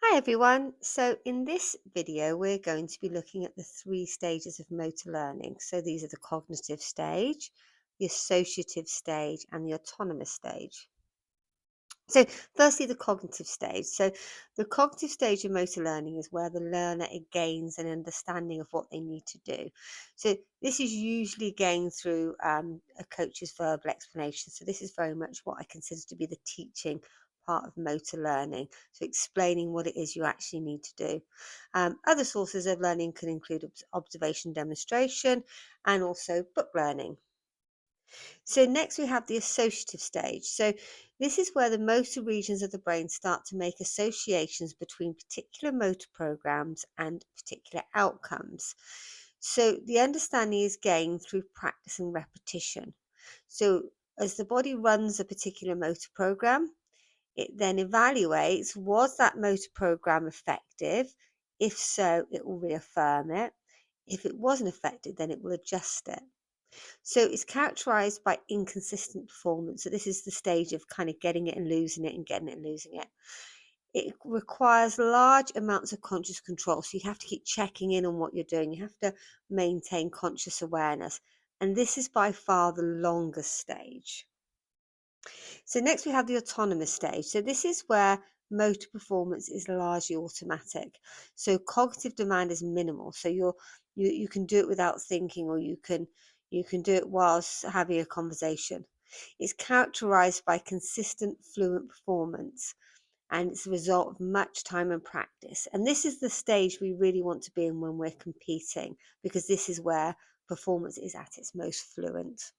Hi everyone. So in this video, we're going to be looking at the three stages of motor learning. So these are the cognitive stage, the associative stage, and the autonomous stage. So firstly, the cognitive stage. So the cognitive stage of motor learning is where the learner gains an understanding of what they need to do. So this is usually gained through a coach's verbal explanation. So this is very much what I consider to be the teaching part of motor learning. So explaining what it is you actually need to do. Other sources of learning can include observation demonstration and also book learning. So next we have the associative stage. So this is where the motor regions of the brain start to make associations between particular motor programs and particular outcomes. So the understanding is gained through practice and repetition. So as the body runs a particular motor program, it then evaluates, was that motor program effective? If so, it will reaffirm it. If it wasn't effective, then it will adjust it. So it's characterized by inconsistent performance. So this is the stage of kind of getting it and losing it and getting it and losing it. It requires large amounts of conscious control. So you have to keep checking in on what you're doing. You have to maintain conscious awareness. And this is by far the longest stage. So next we have the autonomous stage. So this is where motor performance is largely automatic. So cognitive demand is minimal. So you can do it without thinking, or you can do it whilst having a conversation. It's characterized by consistent, fluent performance, and it's a result of much time and practice. And this is the stage we really want to be in when we're competing, because this is where performance is at its most fluent.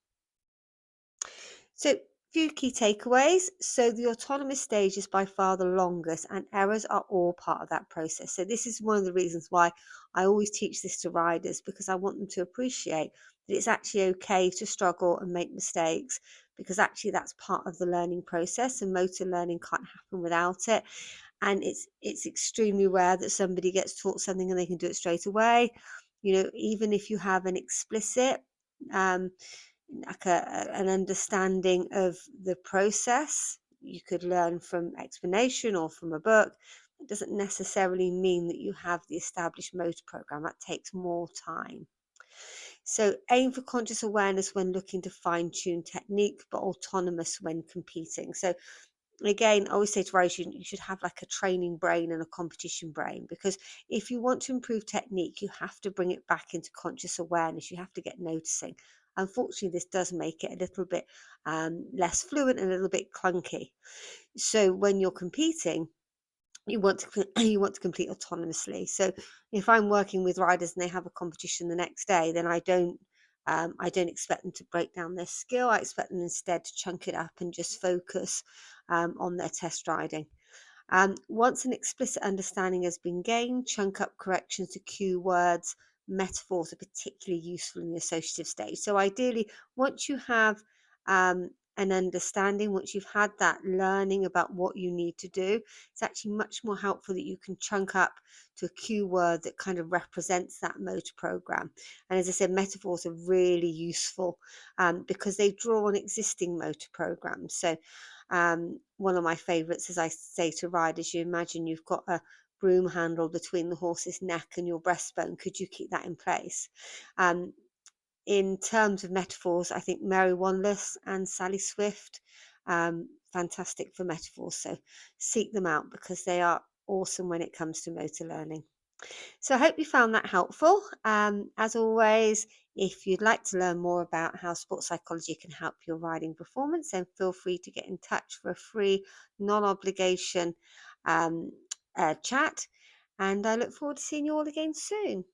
So, few key takeaways. So, the autonomous stage is by far the longest, and errors are all part of that process. So, this is one of the reasons why I always teach this to riders, because I want them to appreciate that it's actually okay to struggle and make mistakes, because actually that's part of the learning process, and motor learning can't happen without it. And it's extremely rare that somebody gets taught something and they can do it straight away. Even if you have an explicit um, like an understanding of the process. You could learn from explanation or from a book. It doesn't necessarily mean that you have the established motor program. That takes more time. So aim for conscious awareness when looking to fine tune technique, but autonomous when competing. So again, I always say to riders, you should have like a training brain and a competition brain, because if you want to improve technique, you have to bring it back into conscious awareness. You have to get noticing. Unfortunately, this does make it a little bit less fluent and a little bit clunky. So when you're competing, you want to compete autonomously. So if I'm working with riders and they have a competition the next day, then I don't expect them to break down their skill. I expect them instead to chunk it up and just focus on their test riding. Once an explicit understanding has been gained, chunk up corrections to cue words, metaphors are particularly useful in the associative stage. So ideally, once you have an understanding, once you've had that learning about what you need to do, it's actually much more helpful that you can chunk up to a cue word that kind of represents that motor program. And as I said, metaphors are really useful because they draw on existing motor programs. So one of my favourites, as I say to riders, you imagine you've got a broom handle between the horse's neck and your breastbone. Could you keep that in place? Um, in terms of metaphors, I think Mary Wanless and Sally Swift, fantastic for metaphors. So seek them out because they are awesome when it comes to motor learning. So I hope you found that helpful. As always, if you'd like to learn more about how sports psychology can help your riding performance, then feel free to get in touch for a free, non obligation um, chat. And I look forward to seeing you all again soon.